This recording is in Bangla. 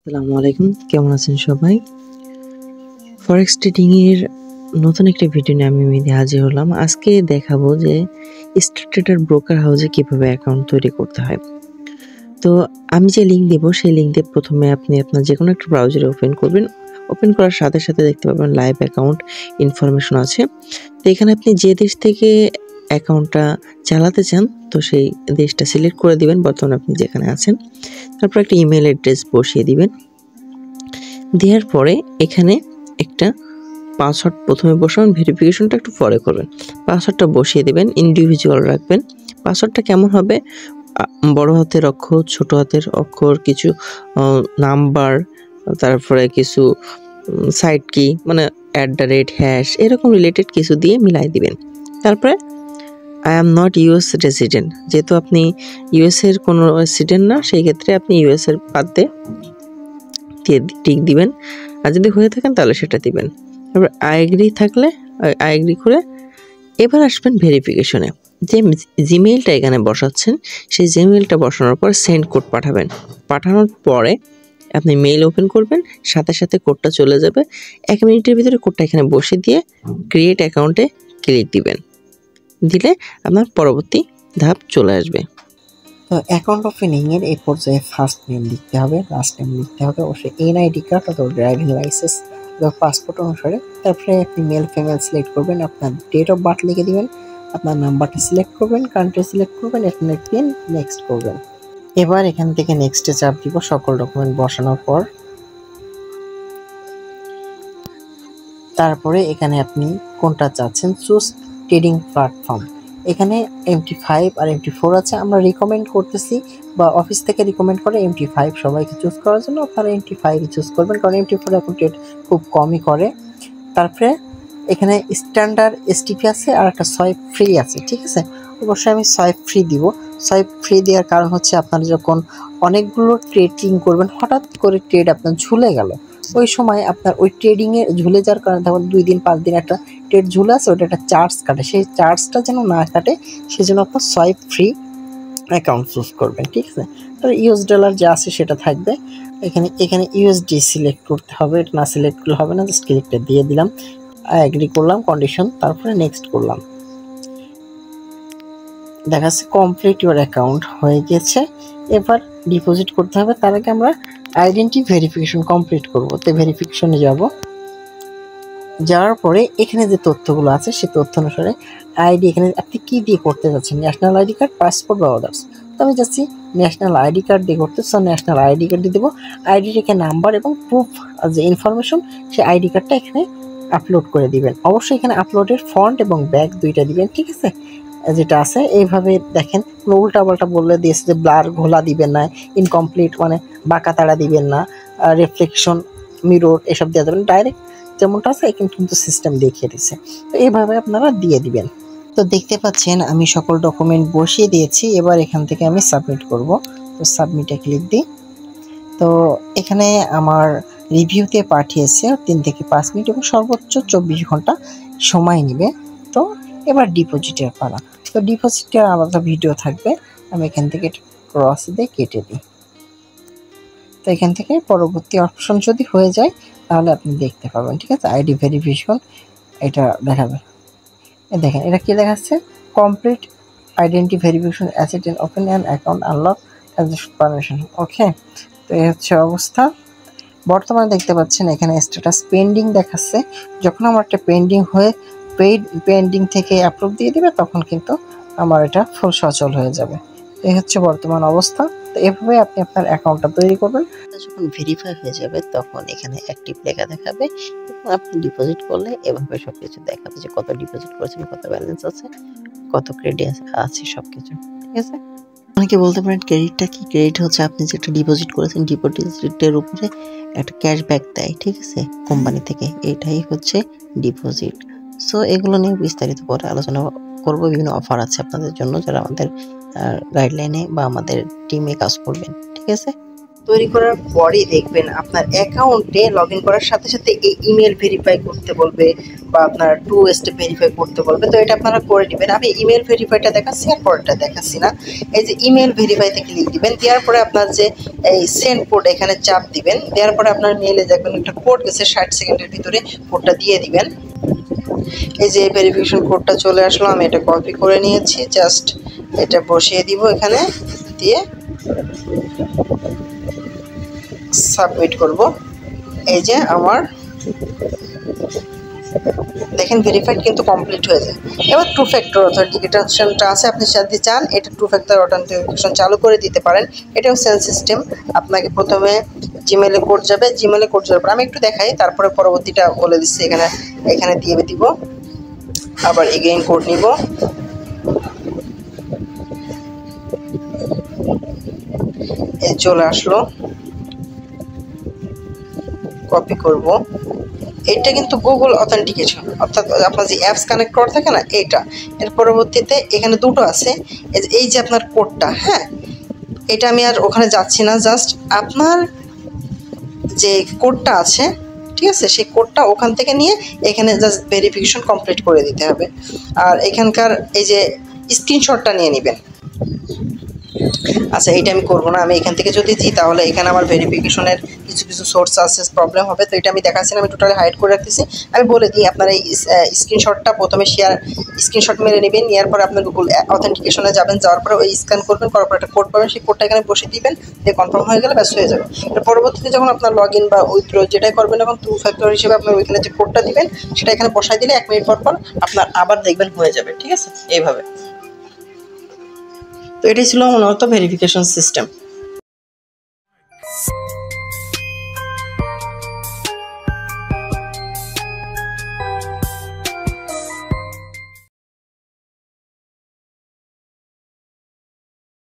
আসসালামু আলাইকুম, কেমন আছেন সবাই? ফরেক্স ট্রেডিং এর নতুন একটা ভিডিও নিয়ে আমি মেহেদি হাজির হলাম। আজকে দেখাবো যে StarTrader ব্রোকার হাউসে কিভাবে অ্যাকাউন্ট তৈরি করতে হয়। তো আমি যে লিংক দেব সেই লিংক দিয়ে প্রথমে আপনি আপনার যেকোনো একটা ব্রাউজারে ওপেন করবেন। ওপেন করার সাথে সাথে দেখতে পাবেন লাইভ অ্যাকাউন্ট ইনফরমেশন আছে। তো এখানে আপনি যে দেশ থেকে অ্যাকাউন্টটা চালাতে চান তো সেই দেশটা সিলেক্ট করে দিবেন, বর্তমানে আপনি যেখানে আছেন। তারপর একটা ইমেল অ্যাড্রেস বসিয়ে দিবেন। দেওয়ার পরে এখানে একটা পাসওয়ার্ড প্রথমে বসাবেন, ভেরিফিকেশনটা একটু পরে করবেন। পাসওয়ার্ডটা বসিয়ে দেবেন, ইন্ডিভিজুয়াল রাখবেন। পাসওয়ার্ডটা কেমন হবে? বড় হাতের অক্ষর, ছোট হাতের অক্ষর, কিছু নাম্বার, তারপরে কিছু সাইড কি মানে @ এরকম রিলেটেড কিছু দিয়ে মিলাই দিবেন। তারপরে I am not US resident, যেহেতু আপনি ইউএস এর কোনো রেসিডেন্ট না, সেই ক্ষেত্রে আপনি ইউএস এর বাদে টিক দিবেন, আর যদি হয়ে থাকেন তাহলে সেটা দিবেন। তারপর আই এগ্রি থাকলে আই এগ্রি করে এবার আসবেন ভেরিফিকেশনে। যে জিমেইলটা এখানে বসাচ্ছেন সেই জিমেইলটা বসানোর পর সেন্ড কোড পাঠাবেন। পাঠানোর পরে আপনি মেইল ওপেন করবেন, সাথে সাথে কোডটা চলে যাবে। 1 মিনিটের ভিতরে কোডটা এখানে বসে দিয়ে ক্রিয়েট অ্যাকাউন্টে ক্লিক দিবেন। দিলে আপনার পরবর্তী ধাপ চলে আসবে। তো অ্যাকাউন্ট ওপেনিং এর এই পর্যায়ে ফার্স্ট নেম লিখতে হবে, লাস্ট নেম লিখতে হবে, অবশ্যই এনআইডি কার্ড অথবা ড্রাইভিং লাইসেন্স বা পাসপোর্ট অনুসারে। তারপরে আপনি মেল ফিমেল সিলেক্ট করবেন, আপনার ডেট অফ বার্থ লিখে দিবেন, আপনার নাম্বারটা সিলেক্ট করবেন, কান্ট্রি সিলেক্ট করবেন, এথনিক পিন নেক্সট করবেন। এবার এখান থেকে নেক্সটে চাপ দিব সকল ডকুমেন্ট বসানোর পর। তারপরে এখানে আপনি কোনটা চাচ্ছেন, চুজ ট্রেডিং প্ল্যাটফর্ম। এখানে MT5 আর MT4 আছে, আমরা রিকমেন্ড করতেছি বা অফিস থেকে রিকমেন্ড করে MT5 সবাইকে চুজ করার জন্য। আপনারা MT5 চুজ করবেন, কারণ MT4 এখন ট্রেড খুব কমই করে। তারপরে এখানে স্ট্যান্ডার্ড STP আছে আর একটা সোয়াইপ ফ্রি আছে, ঠিক আছে। অবশ্যই আমি সোয়াইপ ফ্রি দিব। সোয়াইপ ফ্রি দেওয়ার কারণ হচ্ছে আপনারা যখন অনেকগুলো ট্রেডিং করবেন, হঠাৎ করে ট্রেড আপনার ঝুলে গেল, ওই সময় আপনার ওই ট্রেডিংয়ে ঝুলে যাওয়ার কারণে তখন 2 দিন 5 দিন একটা ট্রেড ঝুলে আছে, ওটা একটা চার্জ কাটে, সেই চার্জটা যেন না কাটে সেজন্য আপনার সোয়াইপ ফ্রি অ্যাকাউন্ট চুজ করবেন, ঠিক আছে। তো US ডলার যা আছে সেটা থাকবে। এখানে USD সিলেক্ট করতে হবে, এটা না সিলেক্ট করলে হবে না, জাস্ট ক্লিকটা দিয়ে দিলাম, এগ্রি করলাম কন্ডিশন, তারপরে নেক্সট করলাম। দেখা যাচ্ছে কমপ্লিট ইউর অ্যাকাউন্ট হয়ে গেছে। এবার ডিপোজিট করতে হবে, তার আগে আমরা আইডেন্টি ভেরিফিকেশন কমপ্লিট করব। তো ভেরিফিকেশনে যাব, যাওয়ার পরে এখানে যে তথ্যগুলো আছে সেই তথ্য অনুসারে আইডি, এখানে আপনি কি দিয়ে করতে যাচ্ছেন, ন্যাশনাল আইডি কার্ড, পাসপোর্ট বা আদার্স। তো আমি যাচ্ছি ন্যাশনাল আইডি কার্ড দিয়ে করতে, সো ন্যাশনাল আইডি কার্ড দিয়ে দেবো। আইডির এখানে নাম্বার এবং প্রুফ যে ইনফরমেশন, সেই আইডি কার্ডটা এখানে আপলোড করে দিবেন। অবশ্যই এখানে আপলোডের ফ্রন্ট এবং ব্যাক দুইটা দিবেন, ঠিক আছে। যেটা আছে এইভাবে দেখেন, কোনো উল্টা পাল্টা বললে দিয়েছে যে ব্লার ঘোলা দিবেন না, ইনকমপ্লিট মানে বাঁকা তাড়া দিবেন না, রিফ্লেকশন মিরর এসব দেওয়া যাবেন, ডাইরেক্ট যেমনটা আছে এখানে কিন্তু সিস্টেম দেখিয়ে দিচ্ছে। তো এইভাবে আপনারা দিয়ে দিবেন। তো দেখতে পাচ্ছেন আমি সকল ডকুমেন্ট বসিয়ে দিয়েছি। এবার এখান থেকে আমি সাবমিট করব। তো সাবমিটে ক্লিক দিই। তো এখানে আমার রিভিউতে পাঠিয়েছে 3 থেকে 5 মিনিট এবং সর্বোচ্চ 24 ঘন্টা সময় নেবে। তো এবার ডিপোজিটের পালা। তো ডিপোজিটের আলাদা ভিডিও থাকবে, আমি এখান থেকে ক্রস দিয়ে কেটে দিই। তো এখান থেকে পরবর্তী অপশন যদি হয়ে যায় তাহলে আপনি দেখতে পাবেন, ঠিক আছে। আইডি ভেরিফিকেশন এটা দেখাবে, দেখেন এটা কি দেখাচ্ছে, complete identity verification asset and open an account unlock transaction permission. Okay, তো এই হচ্ছে অবস্থা। বর্তমানে দেখতে পাচ্ছেন এখানে স্ট্যাটাস পেন্ডিং দেখাচ্ছে। যখন আমার একটা পেন্ডিং হয়ে পেন্ডিং থেকে অ্যাপ্রুভ দিয়ে দিবে তখন কিন্তু আমার এটা ফুল সচল হয়ে যাবে। এই হচ্ছে বর্তমান অবস্থা। তো এভাবে আপনি আপনার অ্যাকাউন্টটা তৈরি করবেন। যখন ভেরিফাই হয়ে যাবে তখন এখানে অ্যাক্টিভ লেখা দেখাবে এবং আপনি ডিপোজিট করলে এভাবে সবকিছু দেখাবে যে কত ডিপোজিট করেছেন, কত ব্যালেন্স আছে, কত ক্রেডিট আছে, সবকিছু, ঠিক আছে। অনেকে বলতে পারেন ক্রেডিটটা কি? ক্রেডিট হচ্ছে আপনি যেটা ডিপোজিট করেছেন ডিপোজিটের উপরে একটা ক্যাশব্যাক দেয়, ঠিক আছে, কোম্পানি থেকে, এটাই হচ্ছে ডিপোজিট। সো এগুলো নিয়ে বিস্তারিত পরে আলোচনা করব। বিভিন্ন অফার আছে আপনাদের জন্য যারা আমাদের গাইডলাইনে বা আমাদের টিমে কাজ করবেন, ঠিক আছে। তৈরি করার পরেই দেখবেন আপনার অ্যাকাউন্টে লগ ইন করার সাথে সাথে এই ইমেল ভেরিফাই করতে বলবে বা আপনার 2 স্টেপ ভেরিফাই করতে বলবে। তো এটা আপনারা করে নেবেন। আমি ইমেল ভেরিফাইটা দেখাচ্ছি আর পরেরটা দেখাচ্ছি না। এই যে ইমেল ভেরিফাইতে ক্লিক দিবেন, দেওয়ার পরে আপনার যে এই সেন্ড কোড এখানে চাপ দিবেন, দেওয়ার পরে আপনার মেইলে দেখবেন একটা কোড গেছে 60 সেকেন্ডের ভিতরে, কোডটা দিয়ে দিবেন। এই যে ভেরিফিকেশন কোডটা চলে আসলো, আমি এটা কপি করে নিয়েছি, জাস্ট এটা বসিয়ে দিব এখানে, দিয়ে সাবমিট করব। এই যে আমার দেখেন ভেরিফাইড কিন্তু কমপ্লিট হয়ে যায়। এবার টু ফ্যাক্টর অথেন্টিকেশনটা আছে, আপনি যদি চান এটা টু ফ্যাক্টর অথেন্টিকেশন চালু করে দিতে পারেন। এটাও সেম সিস্টেম। আপনাকে প্রথমে জিমেলে কোড যাবে, জিমেলে কোড যাওয়ার পর আমি একটু দেখাই, তারপরে পরবর্তীটা বলে দিচ্ছি। এখানে দিয়ে দিব, আবার এগেইন কোড নিব, এই চলে আসলো, কপি করব। এটা কিন্তু গুগল অথেন্টিকেশন, অর্থাৎ আপনার যে অ্যাপস কানেক্ট করা থাকে না এইটা। এর পরবর্তীতে এখানে দুটো আছে, এই যে আপনার কোডটা, হ্যাঁ এটা আমি আর ওখানে যাচ্ছি না, জাস্ট আপনার যে কোডটা আছে, ঠিক আছে, সেই কোডটা ওখান থেকে নিয়ে এখানে জাস্ট ভেরিফিকেশন কমপ্লিট করে দিতে হবে। আর এখানকার এই যে স্ক্রিনশটটা নিয়ে নেবেন। আচ্ছা এইটা আমি করবো না, আমি এখান থেকে যদি দিই তাহলে এখানে আমার ভেরিফিকেশনের কিছু সোর্স আছে, প্রবলেম হবে। তো এটা আমি দেখাচ্ছি না, আমি টোটালি হাইড করে রাখতেছি। আমি বলে দিই, আপনার এই স্ক্রিনশটটা প্রথমে স্ক্রিনশট মেরে নেবেন, নেওয়ার পরে আপনার গুগল অথেন্টিকেশনে যাবেন, যাওয়ার পরে ওই স্ক্যান করবেন, করার পর একটা কোড পাবেন, সেই কোডটা এখানে বসে দিবেন, দিয়ে কনফার্ম হয়ে গেলে ব্যাস হয়ে যাবে। এর পরবর্তীতে যখন আপনার লগ ইন বা উইথড্র যেটাই করবেন, এখন টু ফ্যাক্টর হিসেবে আপনার ওইখানে যে কোডটা দিবেন সেটা এখানে বসাই দিলে 1 মিনিট পর আপনার আবার দেখবেন হয়ে যাবে, ঠিক আছে, এইভাবে। তো এটাই ছিল মূলত ভেরিফিকেশন সিস্টেম।